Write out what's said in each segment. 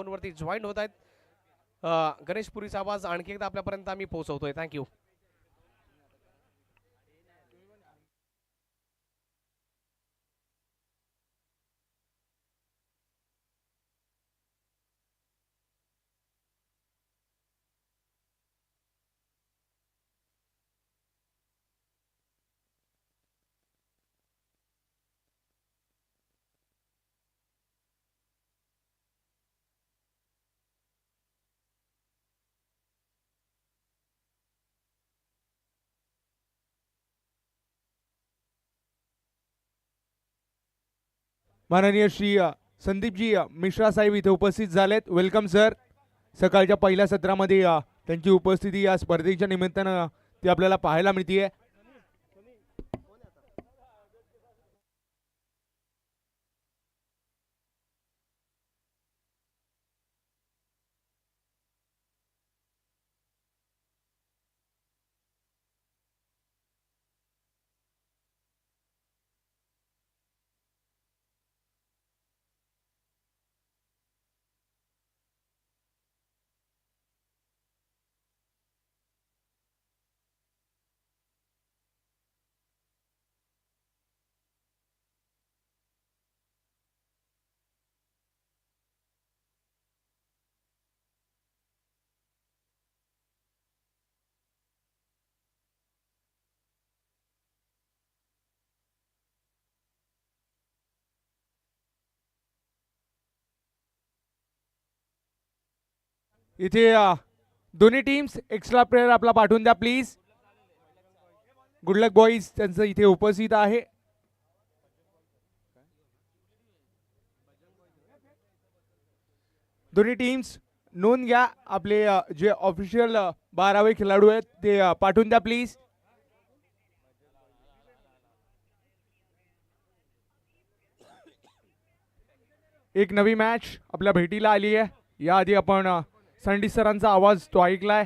वरती जॉईन होत आहेत. गणेश पुरीचा आवाज आणखी एकदा आपल्यापर्यंत आम्ही पोहोचवतोय. थँक्यू. माननीय श्री संदीपजी मिश्रा साहेब इथे उपस्थित झालेत. Welcome sir. सकाळच्या पहिल्या सत्रामध्ये त्यांची उपस्थिती या स्पर्धेच्या निमित्तानं ती आपल्याला पाहायला मिळते. इथे दोन्ही टीम्स एक्स्ट्रा प्लेयर आपला पाठवून द्या प्लीज. गुडलक बॉईज त्यांचं इथे उपस्थित आहे. दोन्ही टीम्स नोंद घ्या. आपले जे ऑफिशियल 12वे खेळाडू आहेत ते पाठवून द्या प्लीज. एक नवी मॅच आपल्या भेटीला आली आहे. याआधी आपण संडी सरांचा आवाज तो ऐकलाय.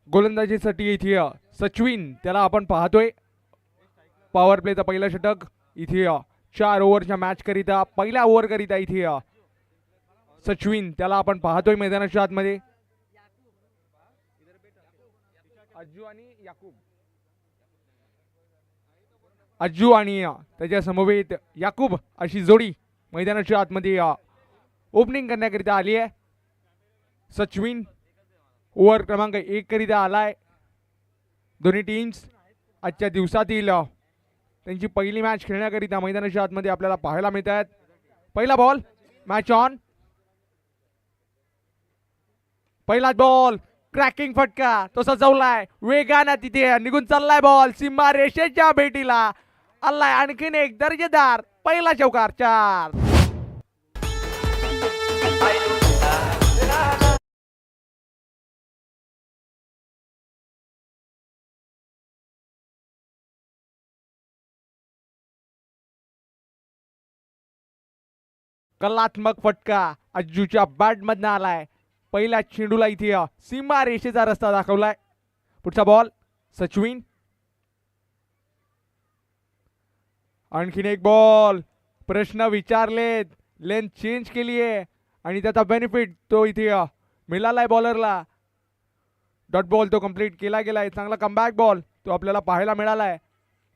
गोलंदाजीसाठी इथे सचिन त्याला आपण पाहतोय. पॉवर प्लेचा पहिला षटक इथे 4 ओव्हरच्या मॅच करिता पहिल्या ओव्हर करिता इथे सचिन त्याला आपण पाहतोय मैदानाच्या आतमध्ये. अज्जू आणि त्याच्या समवेत याकूब अशी जोडी मैदानाच्या आतमध्ये ओपनिंग करण्याकरिता आली आहे. सचिन ओव्हर क्रमांक 1 करिता आलाय. दोन्ही टीम्स आजच्या दिवसातील त्यांची पहिली मॅच खेळण्याकरिता मैदानाच्या आतमध्ये आपल्याला पाहायला मिळत आहेत. पहिला बॉल मॅच ऑन. पहिला बॉल क्रॅकिंग फटका तो सजवलाय वेगानं तिथे निघून चाललाय. बॉल सीमा रेषेच्या भेटीला आलाय. आणखीन एक दर्जेदार पहिला चौकार. 4. कलात्मक फटका अज्जूच्या बॅट मधनं आलाय. पहिल्या चेंडूला इथे सीमा रेषेचा रस्ता दाखवलाय. पुढचा बॉल सचिन. आणखीन एक बॉल. प्रश्न विचारलेत, लेंथ चेंज केली आहे आणि त्याचा बेनिफिट तो इथे मिळालाय बॉलरला. डॉट बॉल तो कंप्लीट केला गेलाय. चांगला कमबॅक बॉल तो आपल्याला पाहायला मिळालाय.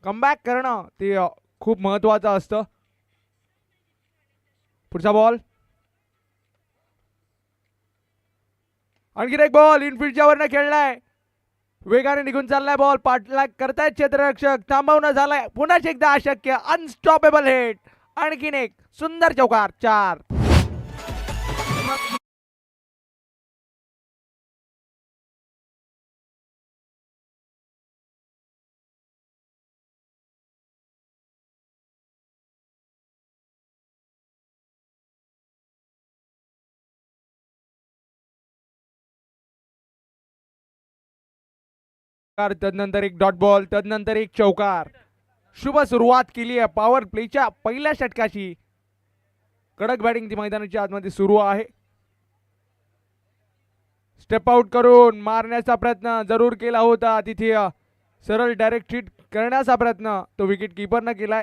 कमबॅक करणं ते खूप महत्वाचं असतं. पुढचा बॉल. आणखीन एक बॉल इनफिल्डच्या वरनं खेळलाय. वेगाने निघून चाललाय बॉल. पाठलाग करतायत क्षेत्ररक्षक. थांबवणं झालाय. पुन्हा एकदा अशक्य. Unstoppable hit. आणखीन एक सुंदर चौकार. 4. तदनंतर एक डॉट बॉल. तदनंतर एक चौकार. शुभ सुरुवात केली आहे पॉवर प्लेच्या पहिल्या षटकाची. कडक बॅटिंग ती मैदानाच्या आतमध्ये सुरू आहे. स्टेप आउट करून मारण्याचा प्रयत्न जरूर केला होता तिथे सरळ डायरेक्ट हिट करण्याचा प्रयत्न तो विकेट किपरनं केलाय.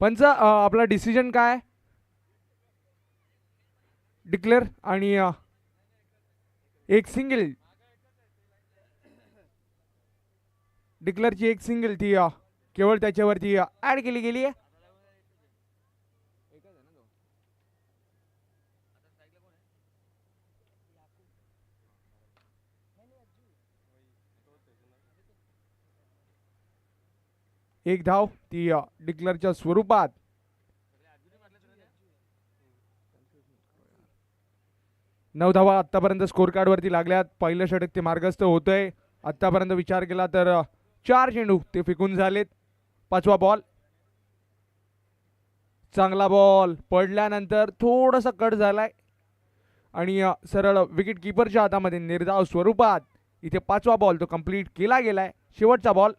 पंच आपला डिसिजन काय डिक्लेअर आणि एक सिंगल डिक्लेअरची एक सिंगल ती केवळ त्याच्यावरती ऍड केली गेली आहे. एक धाव ती डिक्लेअरच्या स्वरूपात. नऊ धावा आतापर्यंत स्कोर कार्ड वरती लागल्यात. पहिलं षटक ते मार्गस्थ होतंय. आतापर्यंत विचार केला तर 4 चेंडू ते फेकून झालेत. 5वा बॉल. चांगला बॉल पडल्यानंतर थोडासा कट झालाय आणि सरळ विकेट किपरच्या हातामध्ये निर्धाव स्वरूपात इथे 5वा बॉल तो कंप्लीट केला गेलाय. शेवटचा बॉल.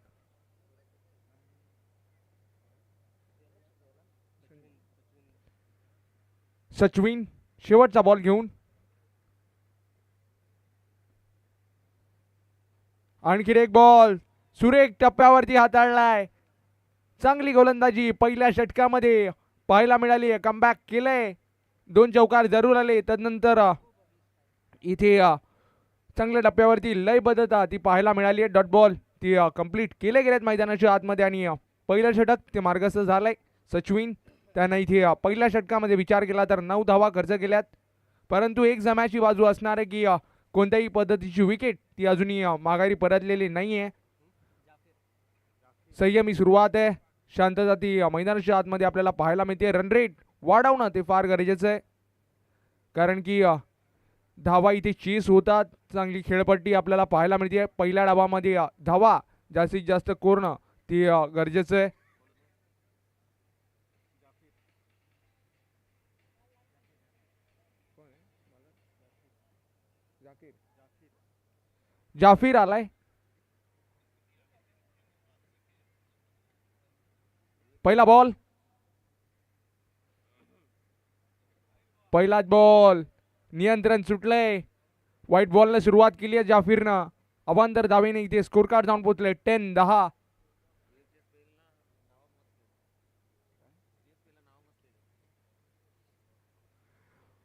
सचिन शेवटचा बॉल घेऊन आणखी एक बॉल सुरेख टप्प्यावरती हाताळलाय. चांगली गोलंदाजी पहिल्या षटकामध्ये पाहायला मिळाली. कमबॅक केलंय. 2 चौकार जरूर आले. तदनंतर इथे चांगल्या टप्प्यावरती लयबद्धता ती पाहायला मिळाली आहे. डॉट बॉल ती कंप्लीट केले गेलेत मैदानाच्या आतमध्ये आणि पहिलं षटक ते मार्गस्थ झालंय. सचिन त्यानं इथे पहिल्या षटकामध्ये विचार केला तर 9 धावा खर्च केल्यात. परंतु एक जमाची बाजू असणार आहे की कोणत्याही पद्धतीची विकेट ती अजूनही माघारी परतलेली नाहीये. संयमी सुरुवात आहे. शांतता ती मैदानाच्या आतमध्ये आपल्याला पाहायला मिळते. रन रेट वाढवणं ते फार गरजेचं आहे कारण की धावा इथे चेस होतात. चांगली खेळपट्टी आपल्याला पाहायला मिळते. पहिल्या डावामध्ये धावा जास्तीत जास्त कोरणं ती गरजेचं आहे. जाफिर आलाय. पहिला बॉल. पहिलाच बॉल. नियंत्रण सुटलंय. व्हाईट बॉलने सुरुवात केली आहे जाफिरनं. अवांतर धावेने इथे स्कोर कार्ड जाऊन पोहोचले 10-10.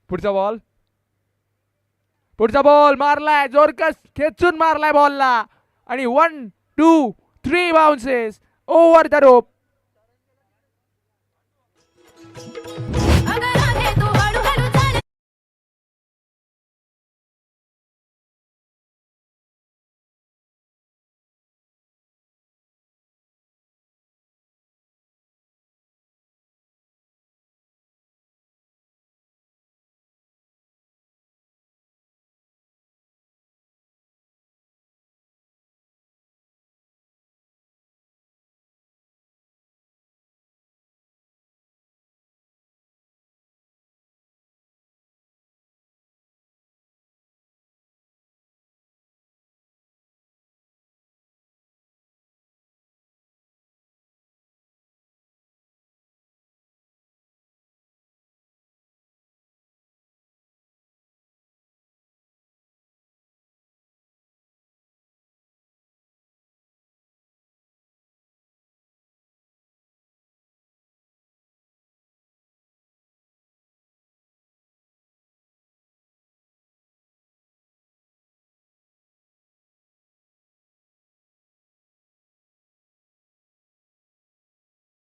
पुढचा बॉल. पुढचा बॉल मारलाय. जोरकस खेचून मारलाय बॉलला आणि 1 2 3 बाउन्सेस ओव्हर द रोप.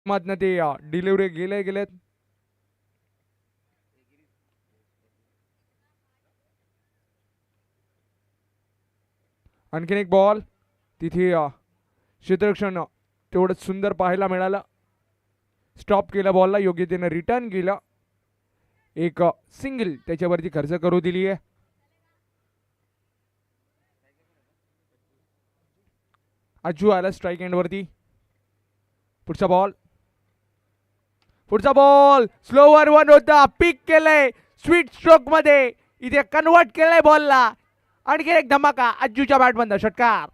मधनं ते डिलिव्हरी गेलेत. आणखीन एक बॉल. तिथे क्षेत्ररक्षण तेवढंच सुंदर पाहायला मिळालं. स्टॉप केला बॉलला. योग्यतेनं रिटर्न केलं. एक सिंगल त्याच्यावरती खर्च करू दिली आहे. अज्जू आला स्ट्राईक एंड वरती. पुढचा बॉल. पुढचा बॉल स्लोवर 1 होता. पिक केलंय स्वीट स्ट्रोक मध्ये. इथे कन्वर्ट केलंय बॉलला. आणखी एक धमाका अज्जूच्या बॅट बंद. षटकार.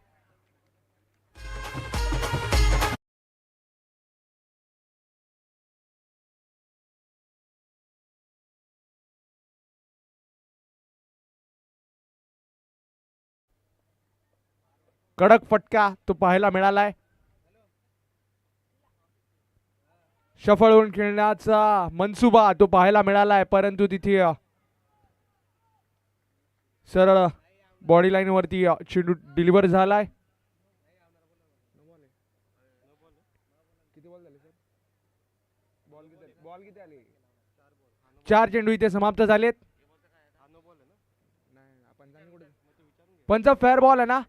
कडक फटका तो पाहायला मिळालाय. शफळ होऊन खेळण्याचा मनसुबा तो पाहायला मिळालाय, परंतु तिथे सरळ बॉडी लाईन वरती चेंडू डिलिव्हर झालाय. चार चेंडू इथे समाप्त झालेत. पंच फेअर बॉल आहे ना,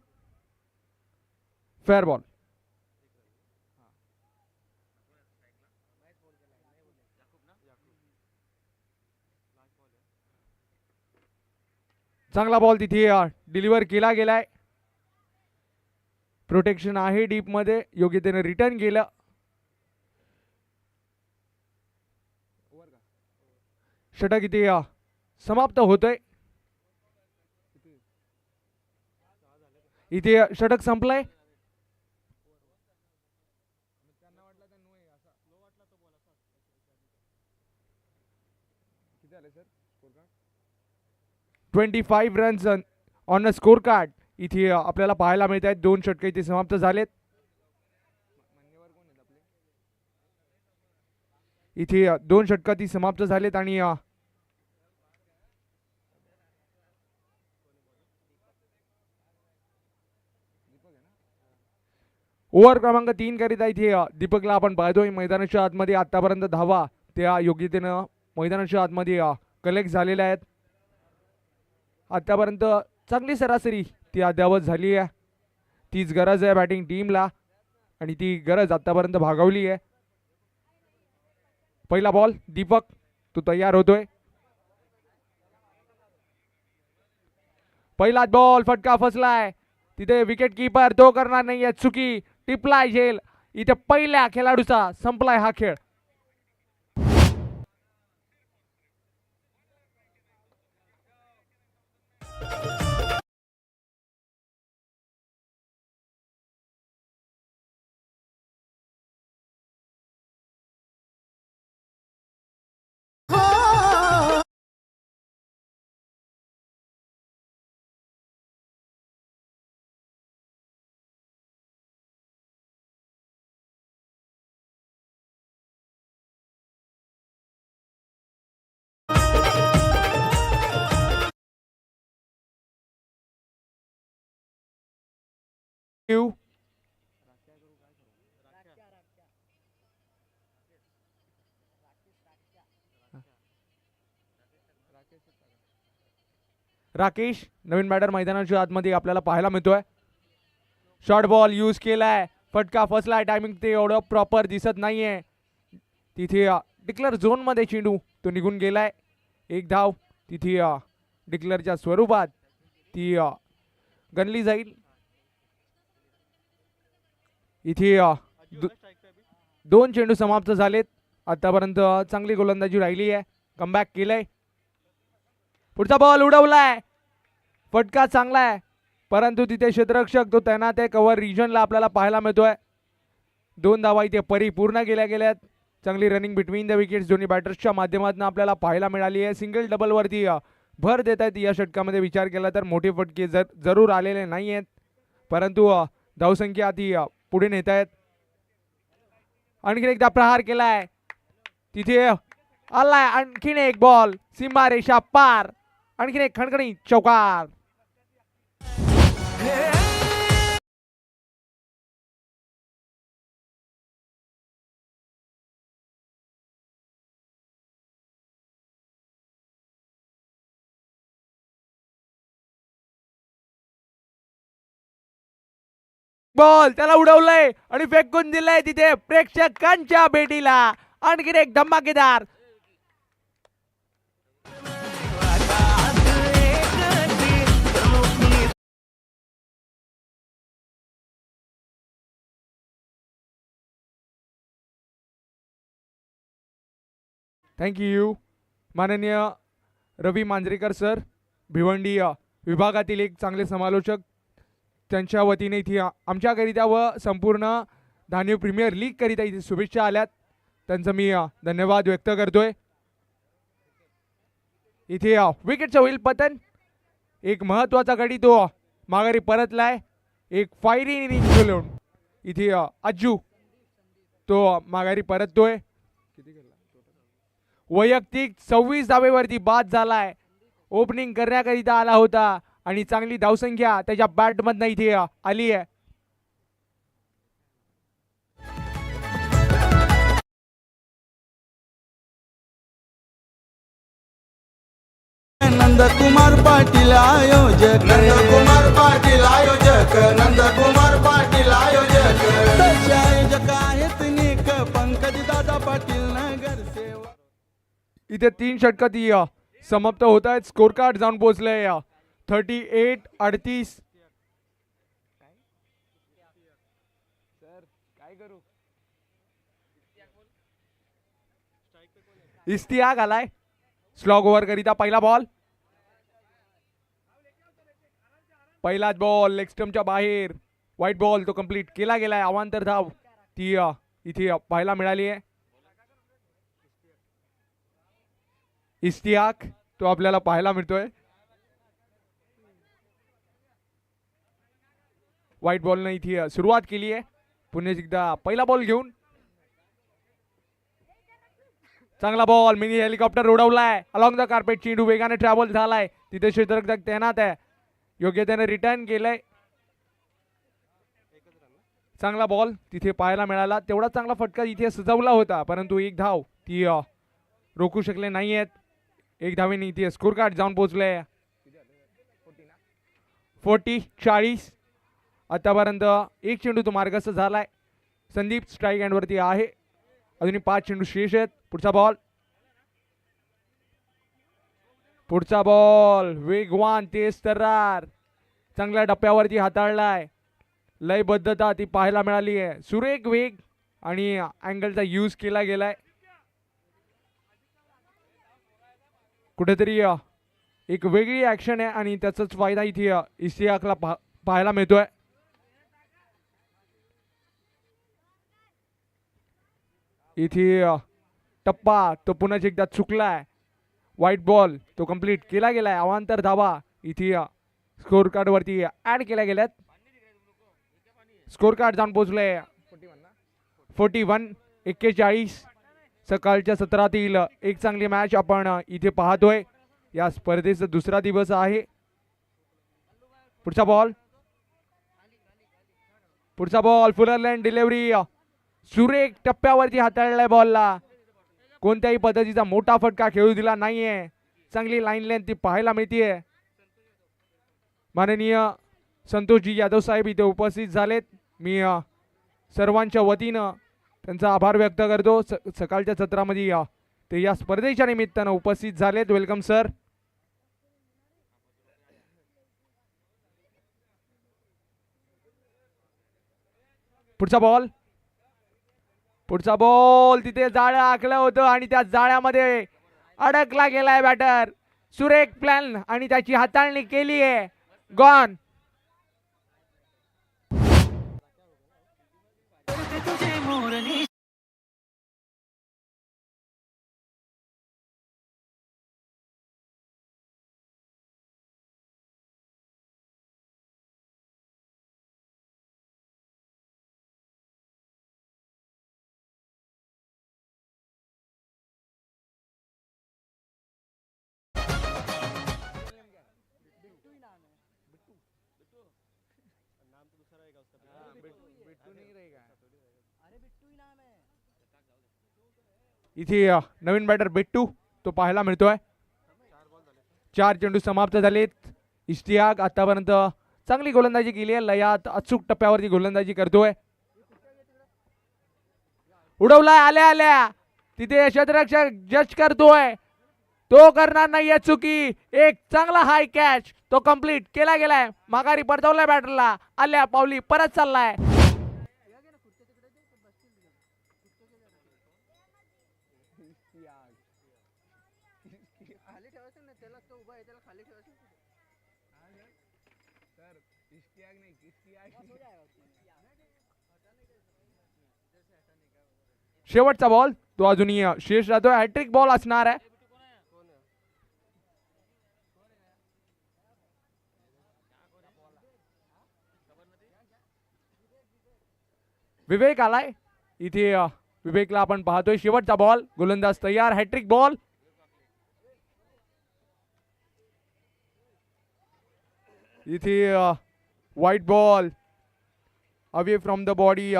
फेअर बॉल. चांगला बॉल तिथे डिलिव्हर केला गेलाय. प्रोटेक्शन आहे डीप मध्ये, योग्यतेने रिटर्न केलं. षटक इथे समाप्त होतोय. इथे षटक संपलंय. $25 runs on a score card इथे आपल्याला पाहायला मिळत आहेत. 2 षटक इथे समाप्त झालेत. इथे 2 षटक ती समाप्त झालेत आणि ओव्हर क्रमांक 3 करिता इथे दीपकला आपण पाहतोय मैदानाच्या आतमध्ये आतापर्यंत धावा त्या योग्यतेनं मैदानाच्या आतमध्ये कलेक्ट झालेल्या आहेत. आतापर्यंत चांगली सरासरी ती अद्यावत झाली आहे. तीच गरज आहे बॅटिंग टीमला आणि ती गरज आतापर्यंत भागवली आहे. पहिला बॉल दीपक तो तयार होतोय. पहिला बॉल फटका फसलाय. तिथे विकेट कीपर तो करणार नाहीये चुकी. टिपलाय झेल. इथे पहिल्या खेळाडूचा संपलाय हा खेळ. राकेश नवीन बॅटर मैदानाच्या आतमध्ये आपल्याला पाहायला मिळतोय. शॉर्ट बॉल यूज केलाय. फटका फसलाय. टायमिंग ते एवढं प्रॉपर दिसत नाहीये. तिथे डिक्लेअर झोन मध्ये चेंडू तो निघून गेलाय. 1 धाव तिथे डिक्लेअरच्या स्वरूपात ती गणली जाईल. इथे 2 चेंडू समाप्त झालेत. आतापर्यंत चांगली गोलंदाजी राहिली आहे. कमबॅक केलंय. पुढचा बॉल उडवलाय. फटका चांगला आहे, परंतु तिथे क्षेत्ररक्षक तो तैनात आहे कव्हर रिजनला आपल्याला पाहायला मिळतोय. 2 धावा इथे परिपूर्ण केल्या गेल्यात. चांगली रनिंग बिटवीन द विकेट्स दोन्ही बॅटर्सच्या माध्यमातून आपल्याला पाहायला मिळाली आहे. सिंगल डबल वरती भर देत आहेत या षटकामध्ये. विचार केला तर मोठे फटके जरूर आलेले नाही आहेत, परंतु धावसंख्या ती पुढे नेत आहेत. आणखीन एकदा प्रहार केलाय. तिथे आलाय आणखीन एक बॉल. सीमा रेषा पार. आणखीन एक खणखणीत चौकार. बॉल त्याला उडवलंय आणि फेकून दिलंय तिथे प्रेक्षकांच्या भेटीला. आणखीन एक धमाकेदार. थँक्यू माननीय रवी मांजरेकर सर, भिवंडी विभागातील एक चांगले समालोचक. त्यांच्या वतीने इथे आमच्याकरिता व संपूर्ण धान्य प्रीमियर लीग करिता इथे शुभेच्छा आल्यात. त्यांचं मी धन्यवाद व्यक्त करतोय. इथे विकेटचं होईल पतन. एक महत्वाचा गडी तो माघारी परतलाय. एक फायरिंग इनिंग खेळून इथे अज्जू तो माघारी परततोय. वैयक्तिक 26 धावेवरती बाद झालाय. ओपनिंग करण्याकरिता आला होता आणि चांगली धावसंख्या त्याच्या बॅटमधनं इथे आली आहे. नंदकुमार पाटील आयोजक, नंदकुमार पाटील आयोजक, नंदकुमार पाटील आयोजक. तसे आयोजक आहेत निक पंकज दादा पाटील नगरसेवक. इथे 3 षटकात समाप्त होत आहेत. स्कोर कार्ड जाऊन पोहोचले 38-38. इस्तियाक आलाय स्लॉग ओव्हर करिता. पहिला बॉल, पहिलाच बॉल लेग स्टंपच्या बाहेर. व्हाईट बॉल तो कंप्लीट केला गेलाय. अवांतर धाव ती इथे पाहायला मिळाली आहे. इस्तियाक तो आपल्याला पाहायला मिळतोय. व्हाईट बॉलने इथे सुरुवात केली आहे. पुन्हा एकदा पहिला बॉल घेऊन चांगला बॉल, मिनी हेलिकॉप्टर उडवलाय अलॉंग द कार्पेट. चेंडू वेगाने ट्रॅव्हल झालाय. तिथे क्षेत्ररक्षक तैनात आहे. योग्य त्याने रिटर्न केलंय. चांगला बॉल तिथे पाहायला मिळाला. तेवढा चांगला फटका इथे सजवला होता, परंतु एक धाव ती रोखू शकले नाहीयेत. एक धावेने इथे स्कोर कार्ड जाऊन पोहोचले 40-40. आतापर्यंत एक चेंडू तो मार्गस्थ झालाय. संदीप स्ट्राईक हँड वरती आहे. अजूनही 5 चेंडू शेष आहेत. पुढचा बॉल वेगवान तेज तर्रार चांगल्या टप्प्यावरती हाताळलाय. लयबद्धता ती पाहायला मिळाली आहे. सुरेख वेग आणि अँगलचा यूज केला गेलाय. कुठेतरी एक वेगळी ऍक्शन आहे आणि त्याचाच फायदा इथे इस्तियाकला पाहायला मिळतोय. इथे टप्पा तो पुन्हा एकदा चुकलाय. व्हाईट बॉल तो कंप्लीट केला गेलाय. अवांतर धावा इथे स्कोर कार्ड वरती ऍड केल्या गेल्यात. स्कोर कार्ड जाऊन पोहोचले 41-41. सकाळच्या सत्रातील एक चांगली मॅच आपण इथे पाहतोय. या स्पर्धेचा दुसरा दिवस आहे. पुढचा बॉल फुलर लाईन डिलिव्हरी सुरेख टप्प्यावरती हाताळलाय. बॉलला कोणत्याही पद्धतीचा मोठा फटका खेळू दिला नाहीये. चांगली लाईन लेंथ ती पाहायला मिळतीये. माननीय संतोषजी यादव साहेब इथे उपस्थित झालेत. मी सर्वांच्या वतीनं त्यांचा आभार व्यक्त करतो. सकाळच्या सत्रामध्ये ते या स्पर्धेच्या निमित्तानं उपस्थित झालेत. Welcome sir. पुढचा बॉल तिथे जाळं आखलं होतं आणि त्या जाळ्यामध्ये अडकला गेलाय बॅटर. सुरेख प्लॅन आणि त्याची हाताळणी केली आहे. गॉन. इथे नवीन बॅटर बिट्टू तो पाहायला मिळतोय. 4 चेंडू समाप्त झालेत. इस्तियाक आतापर्यंत चांगली गोलंदाजी केली आहे. लयात अचूक टप्प्यावरती गोलंदाजी करतोय. उडवलाय आल्या तिथे क्षेत्ररक्षक जज करतोय. तो करणार नाहीये चुकी. एक चांगला हाय कॅच तो कंप्लीट केला गेलाय. माघारी परतवलाय बॅटरला. आल्या पावली परत चाललाय. शेवटचा बॉल तो अजूनही शेष राहतोय. हॅट्रिक बॉल असणार आहे. विवेक आलाय इथे विवेकला आपण पाहतोय. शेवटचा बॉल, गोलंदाज तयार. Hattrick ball. इथे white ball away from the body.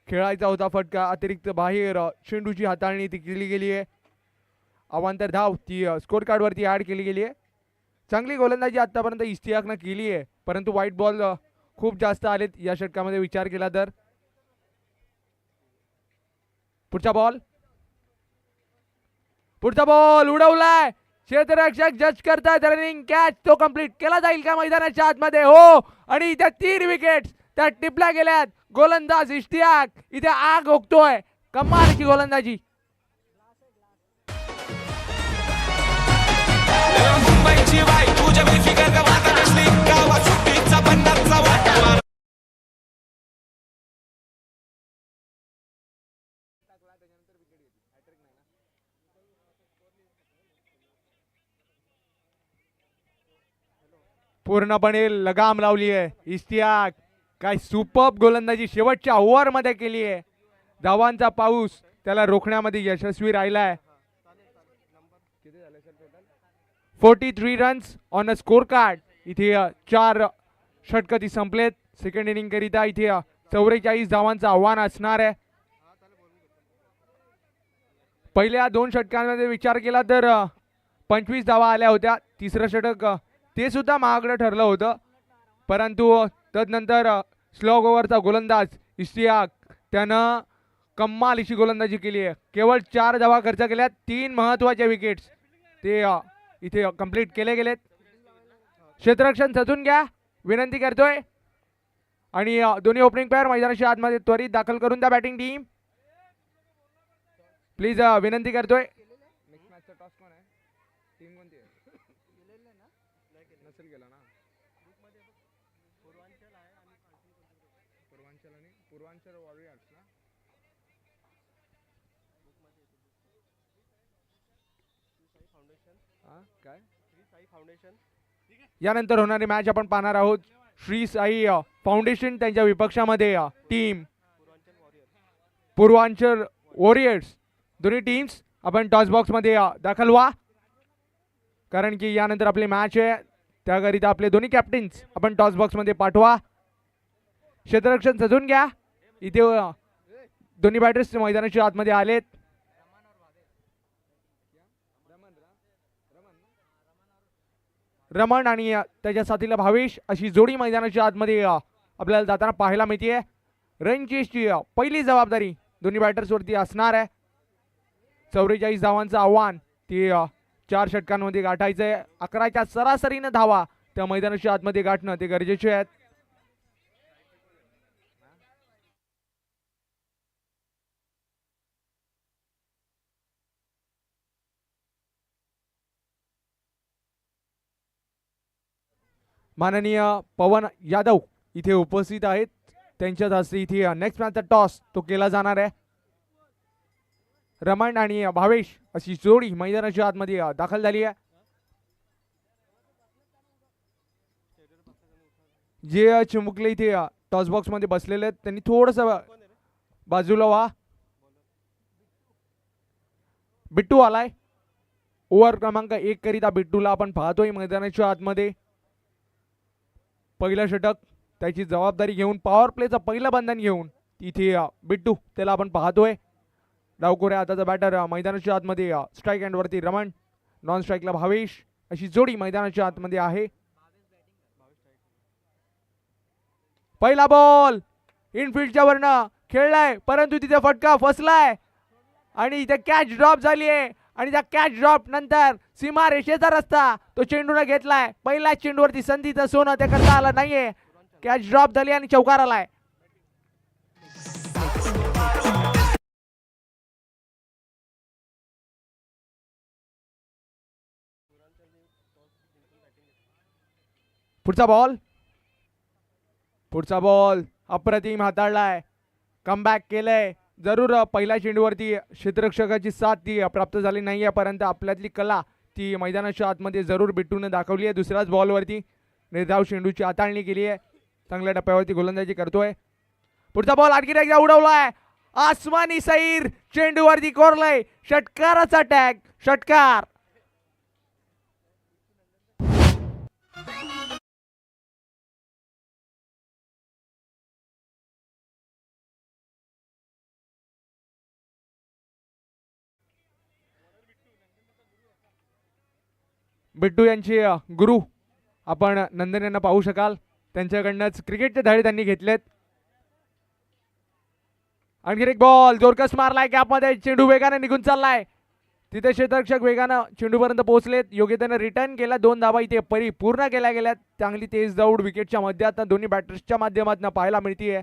खेळायचा होता फटका अतिरिक्त बाहेर. चेंडूची हाताळणी ती केली गेली आहे. अवांतर धाव ती स्कोर कार्ड वरती ऍड केली गेली आहे. चांगली गोलंदाजी आतापर्यंत इश्तियाकनं केली आहे, परंतु व्हाईट बॉल खूप जास्त आलेत या षटकामध्ये विचार केला तर. पुढचा बॉल उडवलाय. क्षेत्ररक्षक जज करतायत. रनिंग कॅच तो कंप्लीट केला जाईल का मैदानाच्या आतमध्ये? हो. आणि इथे 3 विकेट्स त्या टिपल्या गेल्यात. गोलंदाज इश्तियाक इथे आग ओकतोय. कमालीची गोलंदाजी. मुंबईची बाई तुझ्या बेफिकर का वाटा बसली गावा सुट्टीचा बंडाचा वाटा. पूर्णपणे लगाम लावली आहे इश्तियाक. काय सुपर्ब गोलंदाजी शेवटच्या ओव्हर मध्ये केली आहे. धावांचा पाऊस त्याला रोखण्यामध्ये यशस्वी राहिलाय. 43 runs on a score card. इथे 4 षटकं ती संपलेत. सेकंड इनिंग करिता इथे 44 धावांचं आव्हान असणार आहे. पहिल्या 2 षटकांमध्ये विचार केला तर 25 धावा आल्या होत्या. तिसरं षटक ते सुद्धा महागडं ठरलं होतं, परंतु तदनंतर स्लॉग ओव्हरचा गोलंदाज इश्तियाक त्यानं कमाल अशी गोलंदाजी केली आहे. केवळ 4 धावा खर्च केल्यात. 3 महत्वाचे विकेट्स ते इथे कंप्लीट केले गेलेत. क्षेत्ररक्षण सजून घ्या विनंती करतोय. आणि दोन्ही ओपनिंग प्लेयर मैदानाच्या आतमध्ये त्वरित दाखल करून द्या. बॅटिंग टीम प्लीज विनंती करतोय. यानंतर होणारी मॅच आपण पाहणार आहोत. श्री साई फाउंडेशन त्यांच्या विपक्षामध्ये टीम पूर्वांचल वॉरियर्स. दोन्ही टीम्स आपण टॉस बॉक्स मध्ये दाखल व्हा, कारण की यानंतर आपली मॅच आहे. त्याकरिता आपले दोन्ही कॅप्टन्स आपण टॉस बॉक्स मध्ये पाठवा. क्षेत्ररक्षण सजून घ्या. इथे दोन्ही बॅटर्स मैदानाच्या आतमध्ये आलेत. रमण आणि त्याच्या साथीला भावेश अशी जोडी मैदानाच्या आतमध्ये आपल्याला जाताना पाहायला मिळते. रन चेसची पहिली जबाबदारी दोन्ही बॅटर्स वरती असणार आहे. 44 धावांचं आव्हान ते 4 षटकांमध्ये गाठायचं आहे. 11च्या सरासरीनं धावा त्या मैदानाच्या आतमध्ये गाठणं ते गरजेचे आहेत. माननीय पवन यादव इथे उपस्थित आहेत. त्यांच्याच हस्ते इथे नेक्स्ट मॅचचा टॉस तो केला जाणार आहे. रमण आणि भावेश अशी जोडी मैदानाच्या आतमध्ये दाखल झाली आहे. जे चिमुकले इथे टॉस बॉक्स मध्ये बसलेले आहेत त्यांनी थोडस बाजूला व्हा. बिट्टू आलाय. ओव्हर क्रमांक 1 करिता बिट्टूला आपण पाहतोय मैदानाच्या आतमध्ये. पहिलं षटक त्याची जबाबदारी घेऊन पॉवर प्लेचं पहिलं बंधन घेऊन इथे बिट्टू त्याला आपण पाहतोय. डावकोऱ्या हाताचा बॅटर मैदानाच्या आतमध्ये स्ट्राईक एंड वरती रमण, नॉन स्ट्राईकला भावेश अशी जोडी मैदानाच्या आतमध्ये आहे. पहिला बॉल इनफिल्डच्या वरनं खेळलाय, परंतु तिथे फटका फसलाय आणि इथे कॅच ड्रॉप झाली आहे. आणि त्या कॅच ड्रॉप नंतर सीमा रेषेचा रस्ता तो चेंडूने घेतलाय. पहिल्या चेंडूवरती संधीचं सोनं ते करता आलं नाहीये. कॅच ड्रॉप झाली आणि चौकार आलाय. पुढचा बॉल अप्रतिम हाताळलाय. कमबॅक केलंय. जरूर पहिल्या चेंडूवरती क्षेत्ररक्षकाची साथ ती प्राप्त झाली नाहीये, परंतु आपल्यातली कला ती मैदानाच्या आतमध्ये जरूर बिट्टूने दाखवली आहे. दुसऱ्याच बॉलवरती निर्धाव चेंडूची हाताळणी केली आहे. चांगल्या टप्प्यावरती गोलंदाजी करतोय. पुढचा बॉल आणखी एकदा उडवलाय, आसमानी सैर चेंडूवरती कोरलाय, षटकाराचा टॅग, षटकार. बिट्टू यांचे गुरु आपण नंदन यांना पाहू शकाल. त्यांच्याकडनंच क्रिकेटचे धडे त्यांनी घेतलेत. आणखी एक बॉल जोरकस मारलाय गॅपमध्ये, चेंडू वेगाने निघून चाललाय. तिथे क्षेत्ररक्षक वेगानं चेंडूपर्यंत पोहोचलेत, योग्यतेने रिटर्न केला. 2 धावा इथे परिपूर्ण केल्या गेल्यात. चांगली तेज दौड विकेटच्या मध्यात दोन्ही बॅटर्सच्या माध्यमातून पाहायला मिळतीये.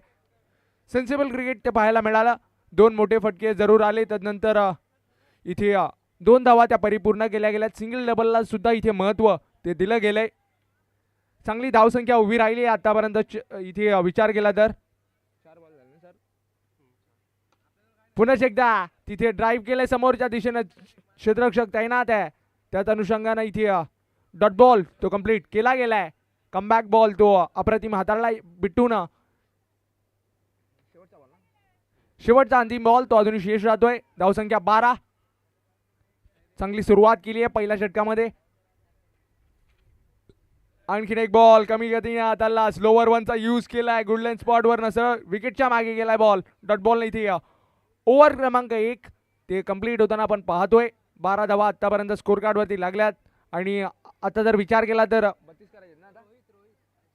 सेन्सिबल क्रिकेट ते पाहायला मिळालं. 2 मोठे फटके जरूर आले. तदनंतर इथे 2 धावा त्या परिपूर्ण केल्या गेल्यात. सिंगल डबलला सुद्धा इथे महत्व ते दिलं गेलंय. चांगली धावसंख्या उभी राहिली आतापर्यंत इथे विचार केला तर. पुन्हा एकदा तिथे ड्राईव्ह केलंय समोरच्या दिशेनं, क्षेत्ररक्षक तैनात आहे. त्याच अनुषंगानं इथे डॉट बॉल तो कंप्लीट केला गेलाय. कमबॅक बॉल तो अप्रतिम हाताळलाय बिट्टूनं. शेवटचा अंतिम बॉल तो अजूनही शेष राहतोय. धावसंख्या 12. चांगली सुरुवात केली आहे पहिल्या षटकामध्ये. आणखीन एक बॉल कमी गतीने हाताळला, स्लोवर वनचा यूज केलाय. गुडलेन स्पॉटवर नसळ विकेटच्या मागे गेलाय बॉल. डॉट बॉल इथे ओव्हर क्रमांक 1 ते कंप्लीट होताना आपण पाहतोय. 12 धावा आतापर्यंत स्कोर कार्ड वरती लागल्यात. आणि आता जर विचार केला तर 32 करायचे ना, आता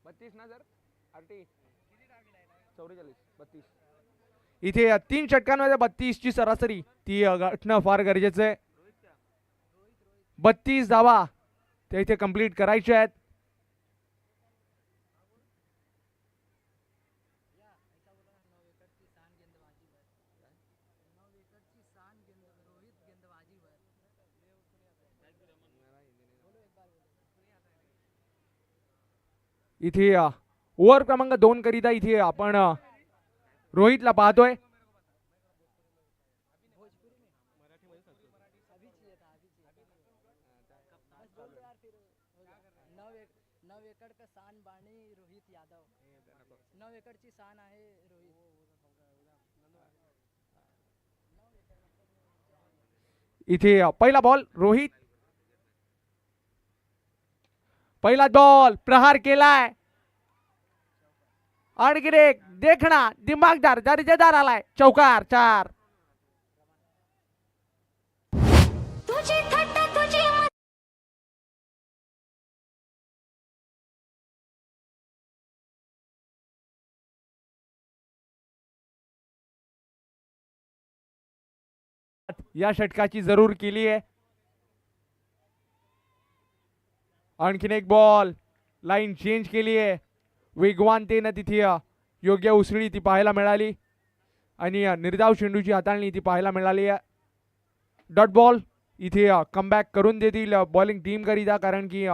32 ना, जर 32 इथे 3 षटकांमध्ये 32 ची सरासरी ती गाठणं फार गरजेचं आहे. 32 धावा ते इथे कंप्लीट करायचे आहेत. इथे ओव्हर क्रमांक 2 करिता इथे आपण रोहितला पाहतोय. इथे पहिला बॉल रोहित, पहिला बॉल प्रहार केलाय. आणखी एक देखणा दिमागदार दर्जेदार आलाय, चौकार. 4. या षटकाची जरूर केली आहे. आणखीन एक बॉल, लाईन चेंज केली आहे. वेगवानतेनं तिथे योग्य उसळी ती पाहायला मिळाली आणि निर्धाव चेंडूची हाताळणी ती पाहायला मिळाली आहे. डॉट बॉल इथे कमबॅक करून देतील बॉलिंग टीम करिता, कारण की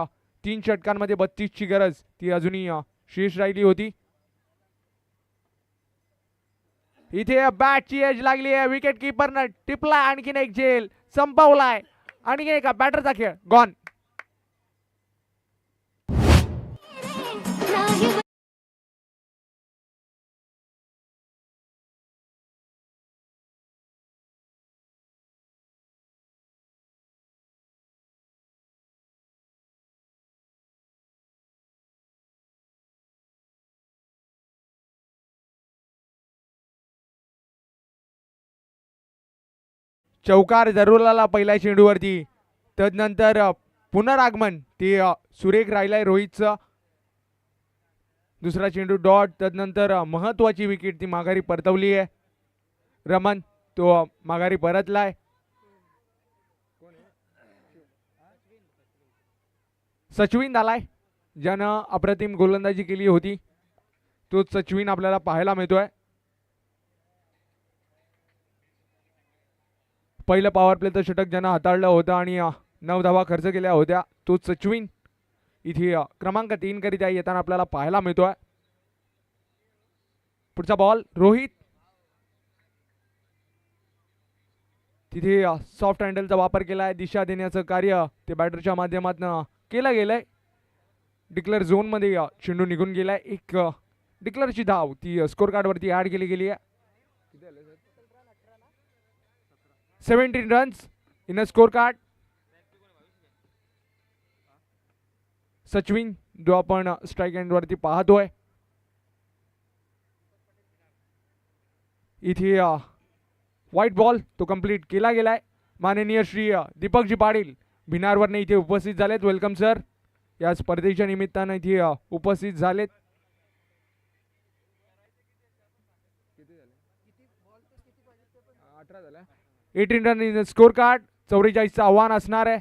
3 षटकांमध्ये 32 ची गरज ती अजूनही शेष राहिली होती. इथे बॅटची एज लागली आहे. विकेट किपरनं टिपला, आणखीन एक झेल संपवलाय. आणखीन एका बॅटरचा खेळ गॉन. चौकार जरूर आला पहिल्या चेंडूवरती. तदनंतर पुनरागमन ते सुरेख राहिलाय रोहितचं. दुसरा चेंडू डॉट. तदनंतर महत्वाची विकेट ती माघारी परतवली आहे. रमन तो माघारी परतलाय. सचिन आलाय, ज्यानं अप्रतिम गोलंदाजी केली होती. तोच सचिन आपल्याला पाहायला मिळतोय. पहिलं पॉवर प्लेचं षटक ज्यानं हाताळलं होतं आणि 9 धावा खर्च केल्या होत्या, तोच सचिन इथे क्रमांक 3 करिता येताना आपल्याला पाहायला मिळतोय. पुढचा बॉल रोहित. तिथे सॉफ्ट हँडलचा वापर केलाय. दिशा देण्याचं कार्य ते बॅटरच्या माध्यमातून केलं गेलंय. डिक्लेअर झोन मध्ये चेंडू निघून गेलाय. एक डिक्लरची धाव ती स्कोर कार्ड वरती ऍड केली गेली आहे. 17 runs in a score card. Sachin जो आपण स्ट्राईक एंड वरती पाहतोय इथे व्हाईट बॉल तो कंप्लीट केला गेलाय. माननीय श्री दीपकजी पाटील भिनारवरने इथे उपस्थित झालेत. Welcome sir. या स्पर्धेच्या निमित्तानं इथे उपस्थित झालेत. Eighteen run in score card. 44चं आव्हान असणार आहे.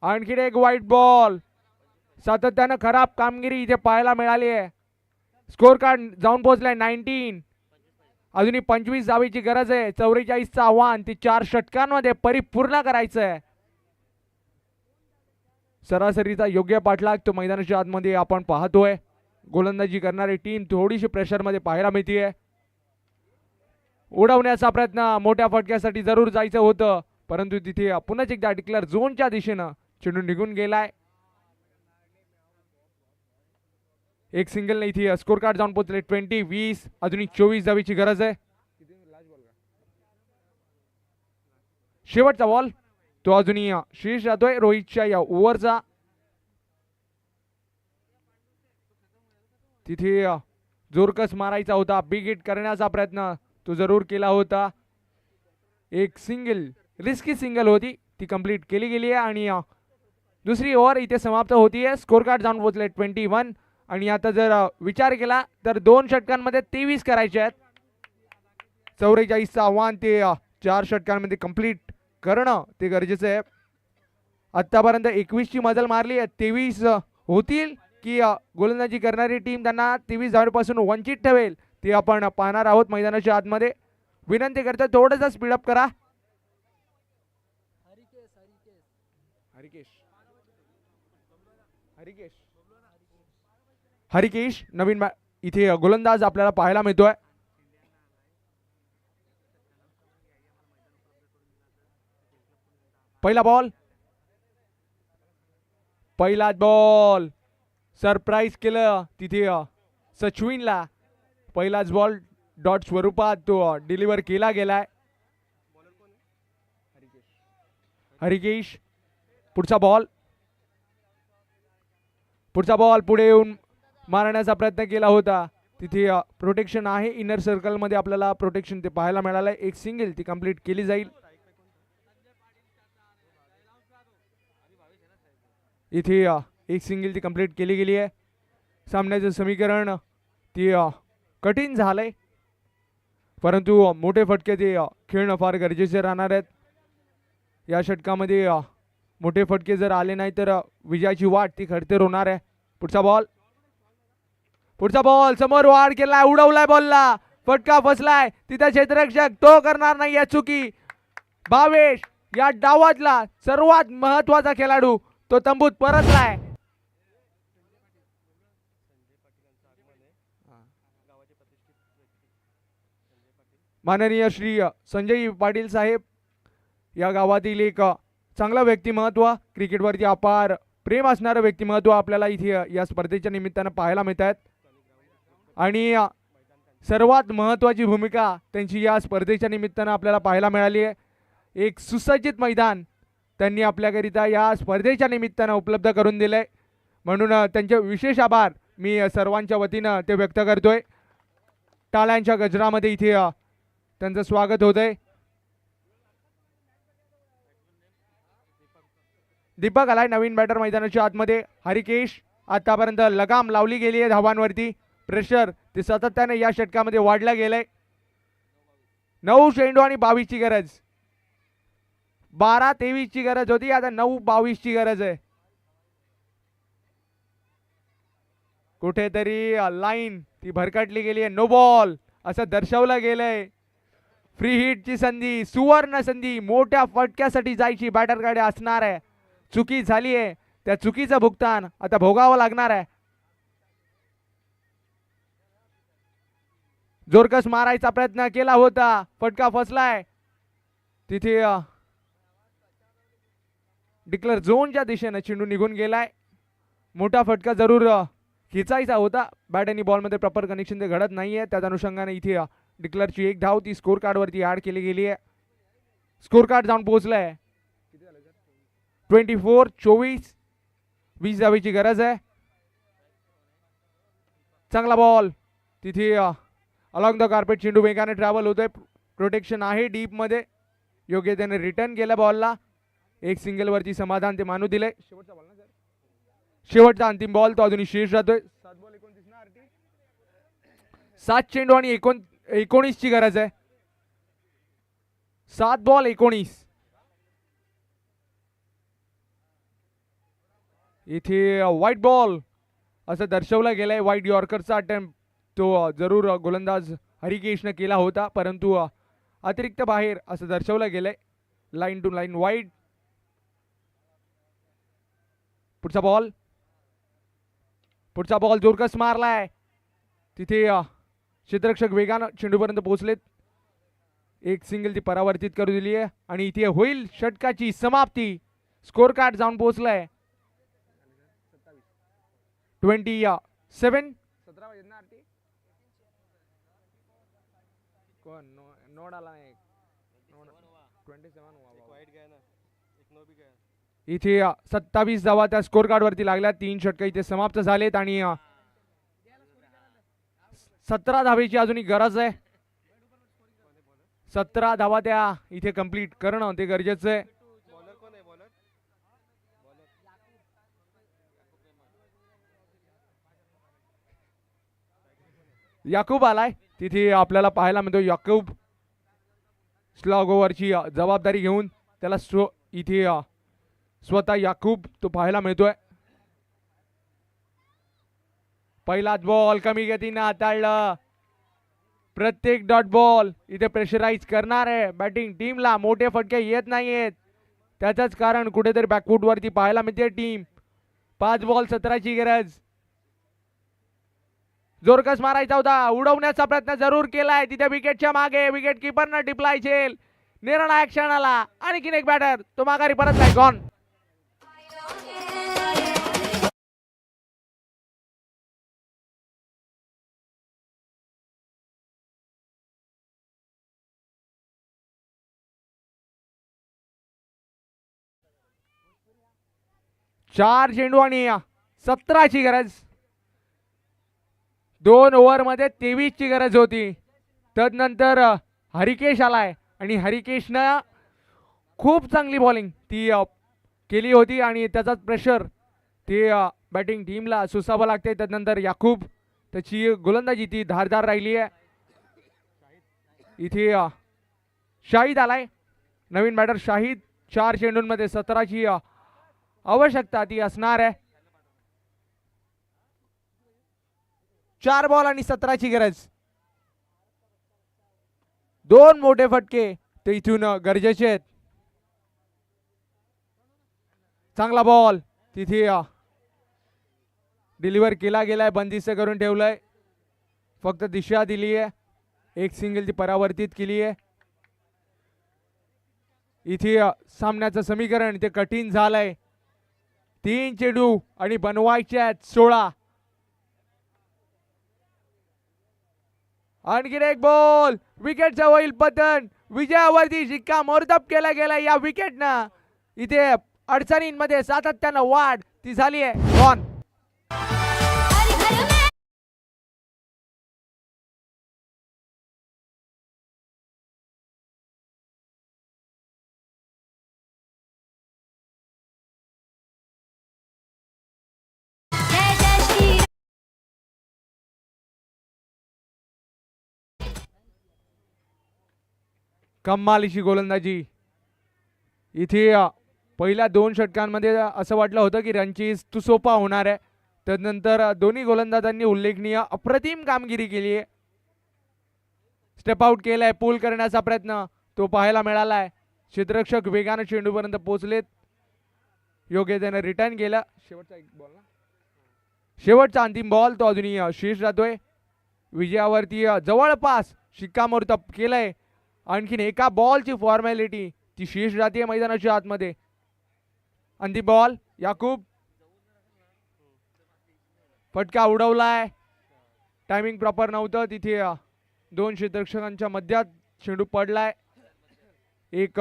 आणखी एक व्हाईट बॉल. सातत्यानं खराब कामगिरी इथे पाहायला मिळाली आहे. स्कोर कार्ड जाऊन पोहोचलाय 19. अजूनही 25 धावेची गरज आहे. 44चं आव्हान ते 4 षटकांमध्ये परिपूर्ण करायचं आहे. सरासरीचा योग्य पाठलाग तो मैदानाच्या आतमध्ये आपण पाहतोय. गोलंदाजी करणारी टीम थोडीशी प्रेशरमध्ये पाहायला मिळतीये. उडवण्याचा प्रयत्न मोठ्या फटक्यासाठी जरूर जायचं होतं परंतु तिथे पुन्हा एकदा डिक्लेअर झोनच्या दिशेनं चेंडू निघून गेलाय. एक सिंगल इथे स्कोर कार्ड जाऊन पोहोचले 20. अजूनही 24 धावेची गरज आहे. शेवटचा बॉल तो अजूनही शेष राहतोय रोहितच्या या ओव्हरचा. तिथे जोरकस मारायचा होता. बिग हिट करण्याचा प्रयत्न तो जरूर केला होता. एक सिंगल रिस्की सिंगल होती ती कंप्लीट केली गेली आहे आणि दुसरी ओव्हर इथे समाप्त होतीये. स्कोर कार्ड जाऊन पोहोचले 21 आणि आता जर विचार केला तर 2 षटकांमध्ये 23 करायचे आहेत. 44चं आव्हान ते 4 षटकांमध्ये कंप्लीट करणं ते गरजेचं आहे. आतापर्यंत 21ची मजल मारली. 23 होतील की गोलंदाजी करणारी टीम त्यांना 23 धावांपासून वंचित ठेवेल ते आपण पाहणार आहोत मैदानाच्या आतमध्ये. विनंती करतो थोडंसं स्पीडअप करा. हरिकेश नवीन इथे गोलंदाज आपल्याला पाहायला मिळतोय. पहिला बॉल सरप्राईज केलं तिथे सचिनला. पहिलाच बॉल डॉट स्वरूपात तो डिलिव्हर केला गेलाय. हरिकेश पुढचा बॉल पुढे येऊन मारण्याचा प्रयत्न केला होता. तिथे प्रोटेक्शन आहे. इनर सर्कल मध्ये आपल्याला प्रोटेक्शन ते पाहायला मिळालंय. एक सिंगल ती कंप्लीट केली जाईल. इथे एक सिंगल ती कंप्लीट केली गेली आहे. सामन्याचं समीकरण ती कठीण झालंय परंतु मोठे फटके ते खेळणं फार गरजेचे राहणार आहेत. या षटकामध्ये मोठे फटके जर आले नाही तर विजयाची वाट ती खडतर होणार आहे. पुढचा बॉल समोर वाढ केलाय. उडवलाय बॉलला. फटका फसलाय. तिथे क्षेत्ररक्षक तो करणार नाही या चुकी. भावेश या डावातला सर्वात महत्वाचा खेळाडू तो तंबूत परतलाय. माननीय श्री संजय पाटील साहेब या गावातील एक चांगला व्यक्तिमत्व, क्रिकेटवरती अपार प्रेम असणारं व्यक्तिमत्व आपल्याला इथे या स्पर्धेच्या निमित्तानं पाहायला मिळत आहेत आणि सर्वात महत्त्वाची भूमिका त्यांची या स्पर्धेच्या निमित्तानं आपल्याला पाहायला मिळाली आहे. एक सुसज्जित मैदान त्यांनी आपल्याकरिता या स्पर्धेच्या निमित्तानं उपलब्ध करून दिलंय म्हणून त्यांचे विशेष आभार मी सर्वांच्या वतीनं ते व्यक्त करतोय. टाळ्यांच्या गजरामध्ये इथे त्यांचं स्वागत होतंय. दीपक आलाय नवीन बॅटर मैदानाच्या आतमध्ये. हरिकेश आतापर्यंत लगाम लावली गेली आहे धावांवरती. प्रेशर ते सातत्याने या षटकामध्ये वाढलं गेलंय. 9 चेंडू आणि 22 ची गरज. 12-23 ची गरज होती. आता 9-22 ची गरज आहे. कुठेतरी लाईन ती भरकटली गेली आहे. नो बॉल असं दर्शवलं गेलंय. फ्री हिटची संधी, सुवर्ण संधी, मोठ्या फटक्यासाठी जायची बॅटरकडे असणार आहे. चुकी झाली आहे. त्या चुकीचं भुगतान आता भोगावं लागणार आहे. जोरकस मारायचा प्रयत्न केला होता. फटका फसलाय. तिथे डिक्लेअर झोनच्या दिशेने चेंडू निघून गेलाय. मोठा फटका जरूर खेचायचा होता बॅट आणि बॉलमध्ये प्रॉपर कनेक्शन ते घडत नाहीये. त्याच अनुषंगाने इथे डिक्लेअरची एक धाव ती स्कोर कार्डवरती ऍड केली गेली आहे. स्कोर कार्ड जाऊन पोहोचलाय 24-24. 20 धावेची गरज आहे. चांगला बॉल तिथे अलॉंग द कार्पेट चेंडू वेगाने ट्रॅव्हल होतोय. प्रोटेक्शन आहे डीप मध्ये. योग्य त्याने रिटर्न केलं बॉलला. एक सिंगल वरती समाधान ते मानू दिले. शेवटचा अंतिम बॉल तो अजूनही शेष राहतोय. 7 चेंडू आणि 19 ची गरज आहे. 7 बॉल 19. इथे व्हाईट बॉल असं दर्शवलं गेलंय. व्हाईट यॉर्करचा अटेम्प्ट तो जरूर गोलंदाज हरिकेशनं केला होता, परंतु अतिरिक्त बाहेर असं दर्शवलं गेलंय. Line to line wide. पुढचा बॉल जोरकस मारलाय. तिथे क्षेत्ररक्षक वेगानं चेंडूपर्यंत पोहोचलेत. एक सिंगल ती परावर्तित करू दिली आहे आणि इथे होईल षटकाची समाप्ती. स्कोर कार्ड जाऊन पोहोचलाय 27. इथे 27 धावा त्या स्कोर कार्ड वरती लागल्या. 3 षटक इथे समाप्त झालेत आणि 17 धावेची अजूनही गरज आहे. 17 धावा त्या इथे कंप्लीट करणं ते गरजेचं आहे. याकूब आलाय. तिथे आपल्याला पाहायला मिळतो याकूब स्लॉग ओव्हरची जबाबदारी घेऊन त्याला इथे स्वतः याकूब तो पाहायला मिळतोय. पहिलाच बॉल कमी गतीने हाताळलं. प्रत्येक डॉट बॉल इथे प्रेशराईज करणार आहे बॅटिंग टीमला. मोठे फटके येत नाहीयेत. त्याचंच कारण कुठेतरी बॅकफूट वरती पाहायला मिळते टीम. 5 बॉल 17 ची गरज. जोरकस मारायचा होता. उडवण्याचा प्रयत्न जरूर केलाय. तिथे विकेटच्या मागे विकेट किपरनं टिपलाय झेल. निर्णायक क्षणाला आणखीन एक बॅटर तो माघारी परतलाय. गॉन. चार चेंडू आणि 17 ची गरज. 2 ओव्हर मध्ये 23 ची गरज होती. तदनंतर हरिकेश आलाय आणि हरिकेशनं खूप चांगली बॉलिंग ती केली होती आणि त्याचाच प्रेशर ते बॅटिंग टीमला सोसावं लागते. त्यानंतर याकूब त्याची गोलंदाजी ती धारदार राहिली आहे. इथे शाहिद आलाय. नवीन बॅटर शाहिद. 4 चेंडूंमध्ये 17 ची आवश्यकता ती असणार आहे. 4 बॉल आणि 17 ची गरज. 2 मोठे फटके ते इथून गरजेचे आहेत. चांगला बॉल तिथे डिलिव्हर केला गेलाय. बंदिस्त करून ठेवलंय. फक्त दिशा दिली आहे. एक सिंगल ती परावर्तित केली आहे. इथे सामन्याचं समीकरण ते कठीण झालंय. 3 चेंडू आणि बनवायचे आहेत 16. आणखीन एक बॉल. विकेटचा होईल पतन. विजयावरती शिक्का मोर्तब केला गेला या विकेटनं. इथे अडचणींमध्ये सातत्यानं वाढ ती झाली आहे. गॉन. कमालीची गोलंदाजी. इथे पहिल्या 2 षटकांमध्ये असं वाटलं होतं की रणचेज तू सोपा होणार आहे. त्यानंतर दोन्ही गोलंदाजांनी उल्लेखनीय अप्रतिम कामगिरी केली आहे. स्टेप आउट केलाय. पूल करण्याचा प्रयत्न तो पाहायला मिळालाय. क्षेत्ररक्षक वेगाने चेंडूपर्यंत पोहोचलेत. योग्य त्याने रिटर्न केला. शेवटचा अंतिम बॉल तो अजूनही शेष राहतोय. विजयावरती जवळपास शिक्कामोर्तब केलंय. आणखीन एका बॉलची फॉर्मॅलिटी ती शेष राहते मैदानाच्या आतमध्ये. अंतिम बॉल याकूब. फटका उडवलाय. टायमिंग प्रॉपर नव्हतं तिथे. 2 क्षेत्ररक्षकांच्या मध्यात चेंडू पडलाय. एक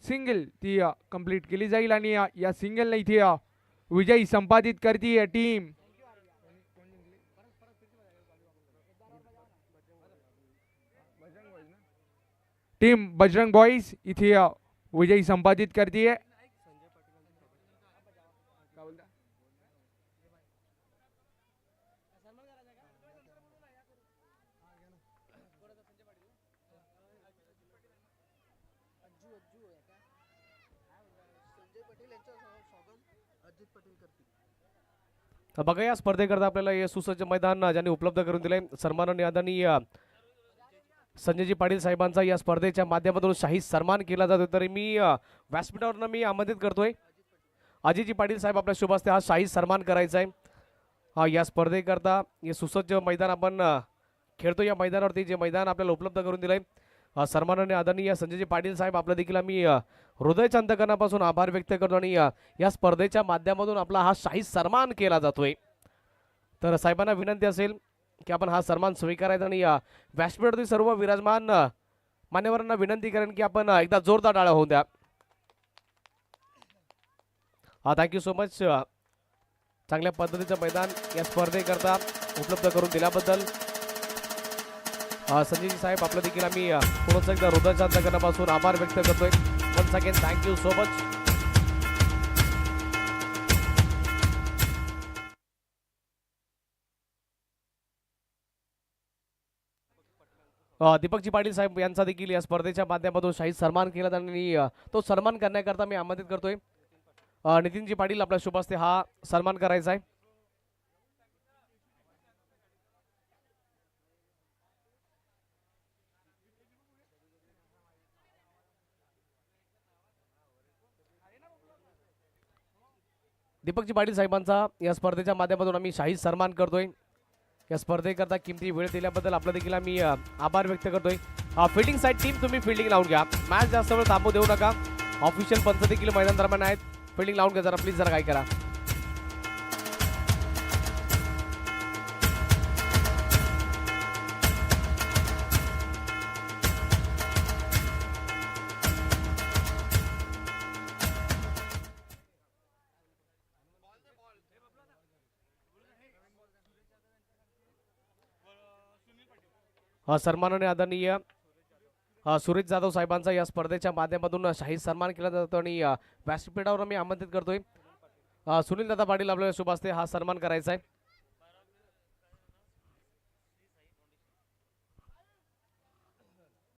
सिंगल ती कंप्लीट केली जाईल आणि या सिंगलला इथे विजयी संपादित करते टीम. टीम बजरंग बॉईज इथे विजयी संपादित करते. बघा या स्पर्धेकरता आपल्याला हे सुसज्ज मैदान ज्यांनी उपलब्ध करून दिले सन्माननीय आदरणीय संजयजी पाटील साहेबांचा या स्पर्धेच्या माध्यमातून शाही सन्मान केला जातो. तरी मी व्यासपीठावरनं मी आमंत्रित करतोय अजितजी पाटील साहेब आपल्या शुभ हस्ते हा शाही सन्मान करायचा आहे. या स्पर्धेकरता हे सुसज्ज मैदान आपण खेळतो. या मैदानावरती जे मैदान आपल्याला उपलब्ध करून दिलंय सन्माननीय आदरणीय संजयजी पाटील साहेब आपल्या देखील आम्ही हृदयाच्या अंतकरणापासून आभार व्यक्त करतो आणि या स्पर्धेच्या माध्यमातून आपला हा शाही सन्मान केला जातोय. तर साहेबांना विनंती असेल की आपण हा सन्मान स्वीकारायचा आणि व्यासपीठावरती सर्व विराजमान मान्यवरांना विनंती करेन की आपण एकदा जोरदार टाळ्या होऊन द्या. Thank you so much. चांगल्या पद्धतीचं मैदान या स्पर्धेकरता उपलब्ध करून दिल्याबद्दल संजयजी साहेब आपलं देखील आम्ही पुन्हा एकदा हृदयाच्या अंतकरणापासून आभार व्यक्त करतोय. Once again thank you so much. Deepakji Patil साहेब यांचा देखील या स्पर्धेच्या माध्यमातून शाही सन्मान केला आणि तो सन्मान करण्याकरता मी आमंत्रित करतोय नितीनजी पाटील आपल्या शुभ हस्ते हा सन्मान करायचा आहे. दीपकजी पाटील साहेबांचा या स्पर्धेच्या माध्यमातून आम्ही शाही सन्मान करतोय. या स्पर्धेकरता किमती वेळ दिल्याबद्दल आपलं देखील आम्ही आभार व्यक्त करतोय. फिल्डिंग साईड टीम तुम्ही फिल्डिंग लावून घ्या. मॅच जास्त वेळ थांबू देऊ नका. ऑफिशियल पंच देखील मैदान दरम्यान आहेत. फिल्डिंग लावून घ्या जरा प्लीज. जरा काय करा. सन्माननीय आदरणीय सुरेश जाधव साहेबांचा या स्पर्धेच्या माध्यमातून शाही सन्मान केला जातो आणि व्यासपीठावर मी आमंत्रित करतोय सुनील दादा पाटील आपल्याला शुभ हस्ते हा सन्मान करायचा आहे.